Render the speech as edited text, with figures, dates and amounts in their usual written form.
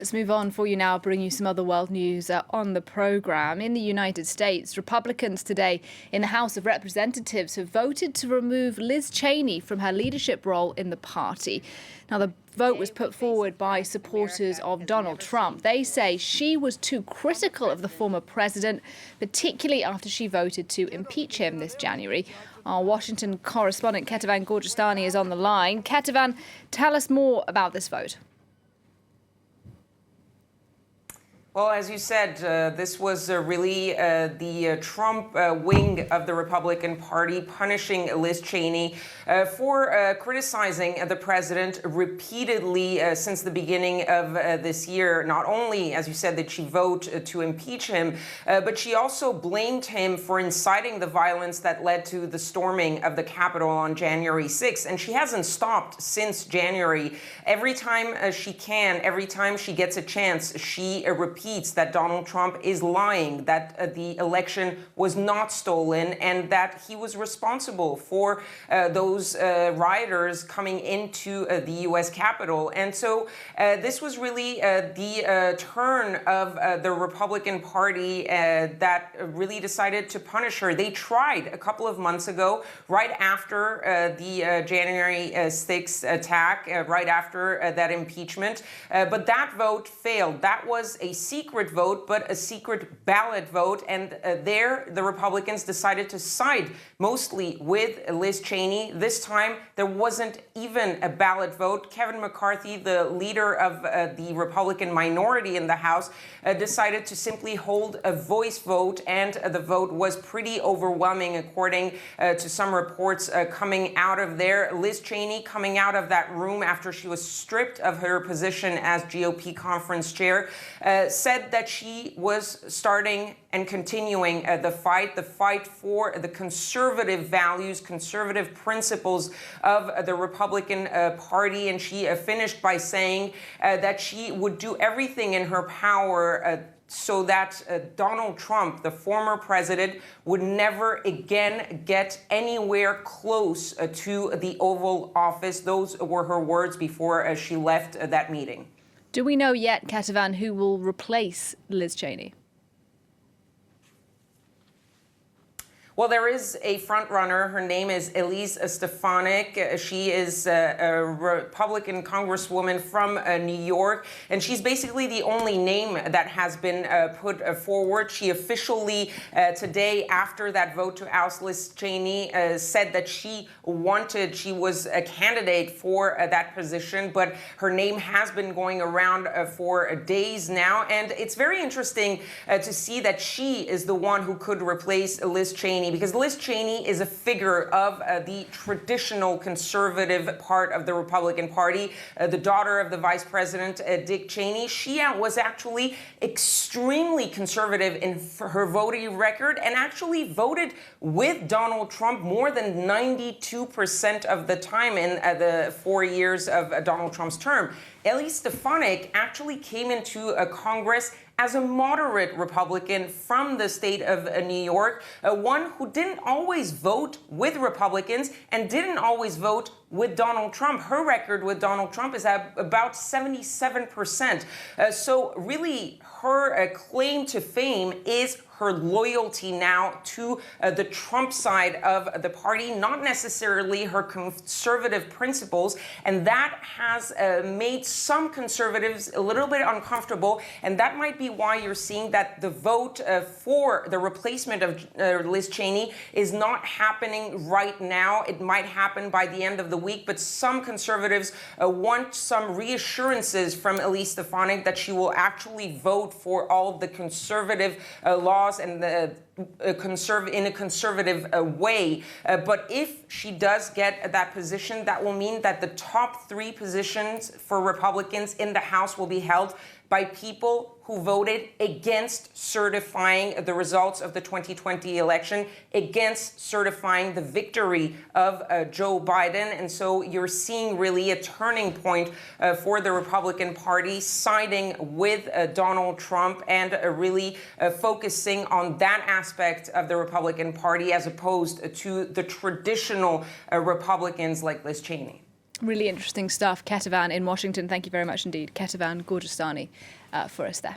Let's move on for you now, bring you some other world news on the programme. In the United States, Republicans today in the House of Representatives have voted to remove Liz Cheney from her leadership role in the party. Now, the vote was put forward by supporters of Donald Trump. They say she was too critical of the former president, particularly after she voted to impeach him this January. Our Washington correspondent Kethevane Gorjestani is on the line. Kethevane, tell us more about this vote. Well, as you said, this was really the Trump wing of the Republican Party punishing Liz Cheney for criticizing the president repeatedly since the beginning of this year. Not only, as you said, did she vote to impeach him, but she also blamed him for inciting the violence that led to the storming of the Capitol on January 6th. And she hasn't stopped since January. Every time she can, every time she gets a chance, she repeats that Donald Trump is lying, that the election was not stolen, and that he was responsible for those rioters coming into the U.S. Capitol. And so this was really the turn of the Republican Party that really decided to punish her. They tried a couple of months ago, right after the January 6th attack, right after that impeachment, but that vote failed. That was a secret vote, but a secret ballot vote. And there, the Republicans decided to side mostly with Liz Cheney. This time, there wasn't even a ballot vote. Kevin McCarthy, the leader of the Republican minority in the House, decided to simply hold a voice vote. And the vote was pretty overwhelming, according to some reports coming out of there. Liz Cheney coming out of that room after she was stripped of her position as GOP conference chair, said that she was starting and continuing the fight for the conservative values, conservative principles of the Republican Party. And she finished by saying that she would do everything in her power so that Donald Trump, the former president, would never again get anywhere close to the Oval Office. Those were her words before she left that meeting. Do we know yet, Kethevane, who will replace Liz Cheney? Well, there is a front runner. Her name is Liz Cheney. She is a Republican congresswoman from New York, and she's basically the only name that has been put forward. She officially today, after that vote to oust Liz Cheney, said that she was a candidate for that position, but her name has been going around for days now. And it's very interesting to see that she is the one who could replace Liz Cheney, because Liz Cheney is a figure of the traditional conservative part of the Republican Party, the daughter of the Vice President, Dick Cheney. She was actually extremely conservative in her voting record and actually voted with Donald Trump more than 92% of the time in the 4 years of Donald Trump's term. Liz Cheney actually came into Congress as a moderate Republican from the state of New York, one who didn't always vote with Republicans and didn't always vote with Donald Trump. Her record with Donald Trump is at about 77%. So really, her claim to fame is her loyalty now to the Trump side of the party, not necessarily her conservative principles. And that has made some conservatives a little bit uncomfortable. And that might be why you're seeing that the vote for the replacement of Liz Cheney is not happening right now. It might happen by the end of the week, but some conservatives want some reassurances from Liz Cheney that she will actually vote for all the conservative laws and the in a conservative way. But if she does get that position, that will mean that the top 3 positions for Republicans in the House will be held by people who voted against certifying the results of the 2020 election, against certifying the victory of Joe Biden. And so you're seeing really a turning point for the Republican Party, siding with Donald Trump and really focusing on that aspect of the Republican Party as opposed to the traditional Republicans like Liz Cheney. Really interesting stuff. Kethevane in Washington, thank you very much indeed. Kethevane Gorjestani for us there.